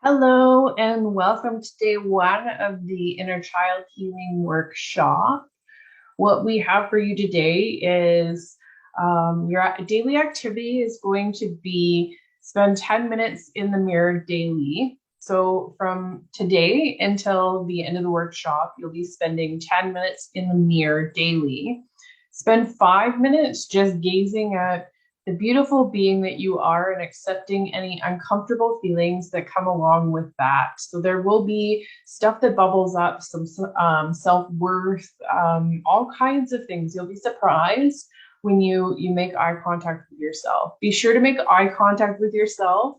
Hello and welcome to day one of the Inner Child Healing Workshop. What we have for you today is your daily activity is going to be spend 10 minutes in the mirror daily. So from today until the end of the workshop, you'll be spending 10 minutes in the mirror daily. Spend 5 minutes just gazing at the beautiful being that you are and accepting any uncomfortable feelings that come along with that. So there will be stuff that bubbles up, some self-worth, all kinds of things. You'll be surprised when you make eye contact with yourself. Be sure to make eye contact with yourself.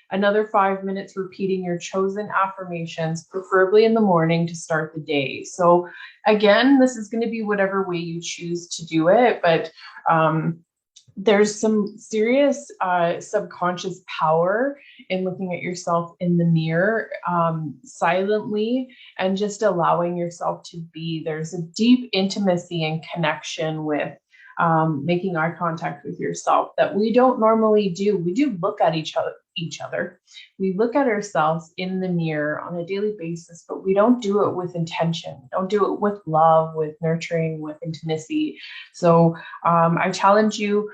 Another 5 minutes repeating your chosen affirmations, preferably in the morning to start the day. So again, this is going to be whatever way you choose to do it, but there's some serious subconscious power in looking at yourself in the mirror silently and just allowing yourself to be. There's a deep intimacy and connection with making eye contact with yourself that we don't normally do. We do look at each other. We look at ourselves in the mirror on a daily basis, but we don't do it with intention. We don't do it with love, with nurturing, with intimacy. So I challenge you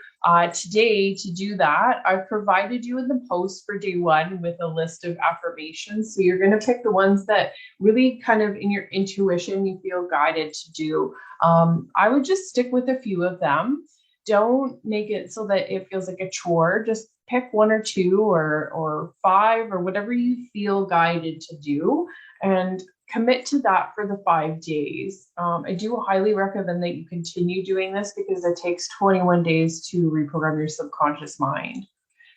today to do that. I've provided you in the post for day one with a list of affirmations. So you're going to pick the ones that really kind of in your intuition you feel guided to do. I would just stick with a few of them. Don't make it so that it feels like a chore. Just pick one or two or five or whatever you feel guided to do and commit to that for the 5 days. I do highly recommend that you continue doing this because it takes 21 days to reprogram your subconscious mind.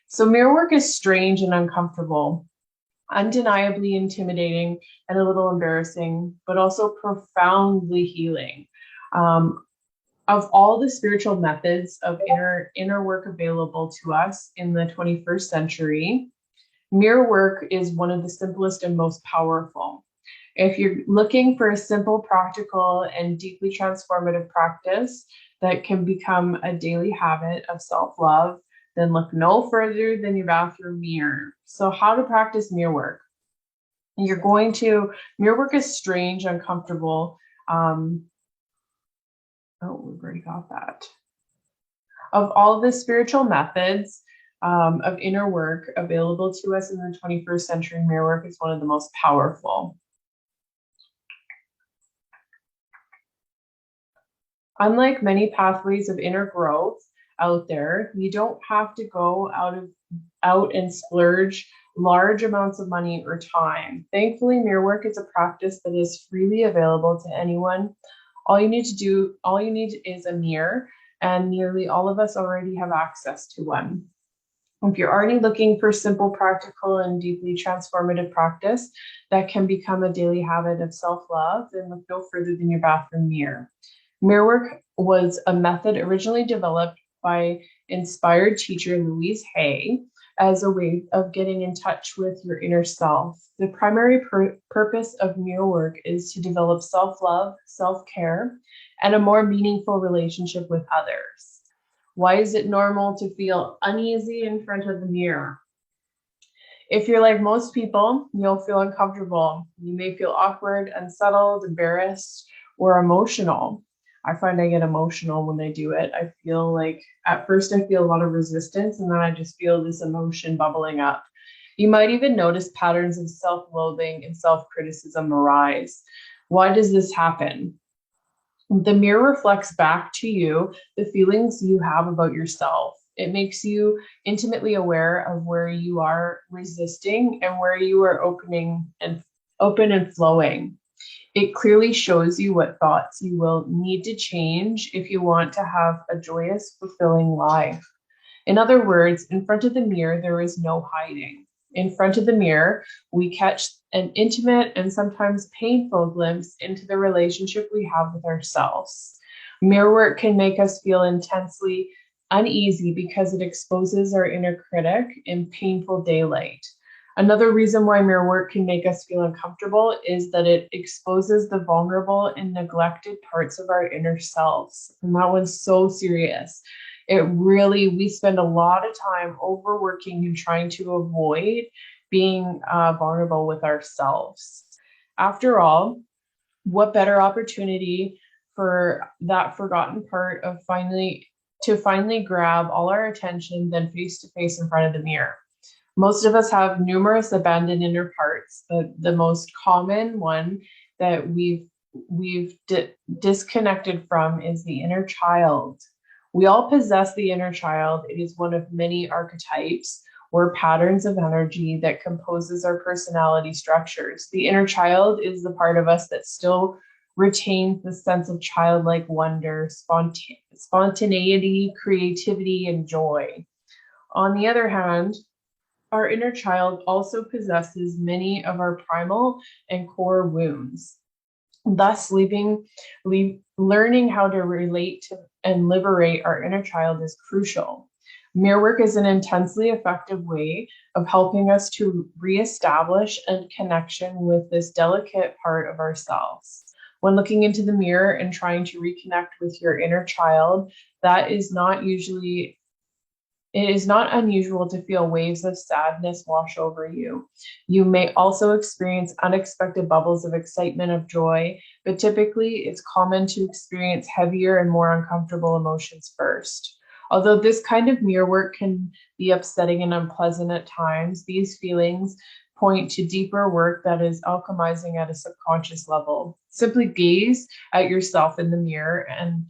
So mirror work is strange and uncomfortable, undeniably intimidating and a little embarrassing, but also profoundly healing. Um, of all the spiritual methods of inner work available to us in the 21st century, mirror work is one of the simplest and most powerful. If you're looking for a simple, practical, and deeply transformative practice that can become a daily habit of self-love, then look no further than your bathroom mirror. So how to practice mirror work? Mirror work is strange, uncomfortable. We've already got that. Of all the spiritual methods of inner work available to us in the 21st century, mirror work is one of the most powerful. Unlike many pathways of inner growth out there, you don't have to go out and splurge large amounts of money or time. Thankfully, mirror work is a practice that is freely available to anyone. All you need is a mirror, and nearly all of us already have access to one. If you're already looking for simple, practical, and deeply transformative practice that can become a daily habit of self-love, then look no further than your bathroom mirror. Mirror work was a method originally developed by inspired teacher Louise Hay as a way of getting in touch with your inner self. The primary purpose of mirror work is to develop self-love, self-care, and a more meaningful relationship with others. Why is it normal to feel uneasy in front of the mirror? If you're like most people, you'll feel uncomfortable. You may feel awkward, unsettled, embarrassed, or emotional. I find I get emotional when I do it. I feel like at first I feel a lot of resistance and then I just feel this emotion bubbling up. You might even notice patterns of self-loathing and self-criticism arise. Why does this happen? The mirror reflects back to you the feelings you have about yourself. It makes you intimately aware of where you are resisting and where you are open and flowing. It clearly shows you what thoughts you will need to change if you want to have a joyous, fulfilling life. In other words, in front of the mirror, there is no hiding. In front of the mirror, we catch an intimate and sometimes painful glimpse into the relationship we have with ourselves. Mirror work can make us feel intensely uneasy because it exposes our inner critic in painful daylight. Another reason why mirror work can make us feel uncomfortable is that it exposes the vulnerable and neglected parts of our inner selves. And that one's so serious. We spend a lot of time overworking and trying to avoid being vulnerable with ourselves. After all, what better opportunity for that forgotten part of finally grab all our attention than face to face in front of the mirror. Most of us have numerous abandoned inner parts, but the most common one that we've disconnected from is the inner child. We all possess the inner child. It is one of many archetypes or patterns of energy that composes our personality structures. The inner child is the part of us that still retains the sense of childlike wonder, spontaneity, creativity, and joy. On the other hand, our inner child also possesses many of our primal and core wounds. Thus, learning how to relate to and liberate our inner child is crucial. Mirror work is an intensely effective way of helping us to reestablish a connection with this delicate part of ourselves. When looking into the mirror and trying to reconnect with your inner child, it is not unusual to feel waves of sadness wash over you. You may also experience unexpected bubbles of excitement, of joy, but typically it's common to experience heavier and more uncomfortable emotions first. Although this kind of mirror work can be upsetting and unpleasant at times, these feelings point to deeper work that is alchemizing at a subconscious level. Simply gaze at yourself in the mirror and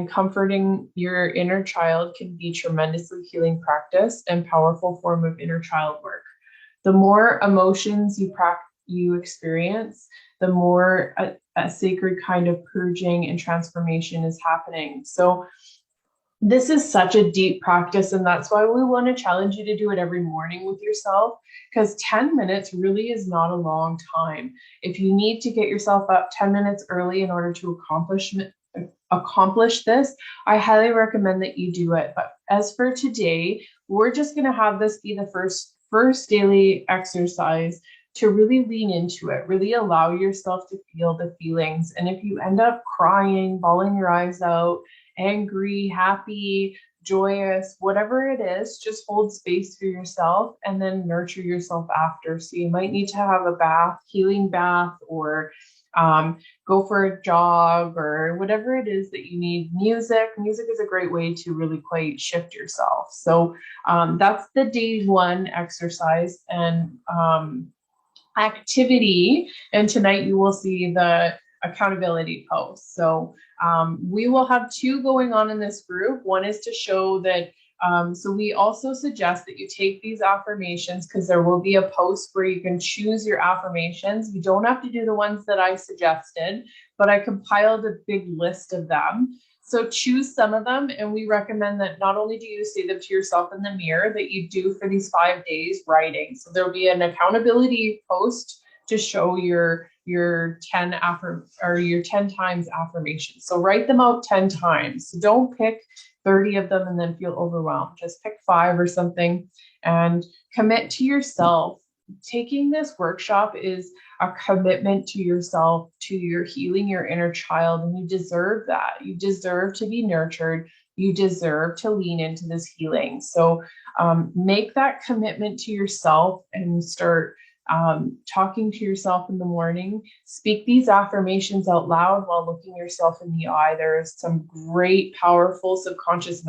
comforting your inner child can be tremendously healing practice and powerful form of inner child work. The more emotions you experience, the more a sacred kind of purging and transformation is happening. So this is such a deep practice, and that's why we want to challenge you to do it every morning with yourself, because 10 minutes really is not a long time. If you need to get yourself up 10 minutes early in order to accomplish this, I highly recommend that you do it. But as for today, we're just going to have this be the first daily exercise to really lean into it, really allow yourself to feel the feelings. And if you end up crying, bawling your eyes out, angry, happy, joyous, whatever it is, just hold space for yourself and then nurture yourself after. So you might need to have a bath, healing bath, or go for a jog, or whatever it is that you need. Music is a great way to really quite shift yourself. So that's the day one exercise and activity. And tonight you will see the accountability post. So we will have two going on in this group. One is to show that so we also suggest that you take these affirmations, because there will be a post where you can choose your affirmations. You don't have to do the ones that I suggested, but I compiled a big list of them. So choose some of them, and we recommend that not only do you say them to yourself in the mirror, that you do for these 5 days writing. So there'll be an accountability post to show your 10 times affirmations. So write them out 10 times. So don't pick 30 of them and then feel overwhelmed. Just pick 5 or something and commit to yourself. Taking this workshop is a commitment to yourself, to your healing your inner child, and you deserve that. You deserve to be nurtured. You deserve to lean into this healing. So make that commitment to yourself and start talking to yourself in the morning. Speak these affirmations out loud while looking yourself in the eye. There's some great, powerful subconscious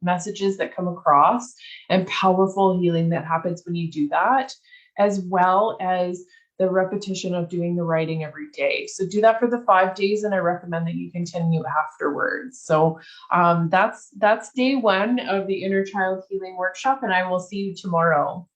messages that come across, and powerful healing that happens when you do that, as well as the repetition of doing the writing every day. So do that for the 5 days, and I recommend that you continue afterwards. So that's day one of the Inner Child Healing Workshop, and I will see you tomorrow.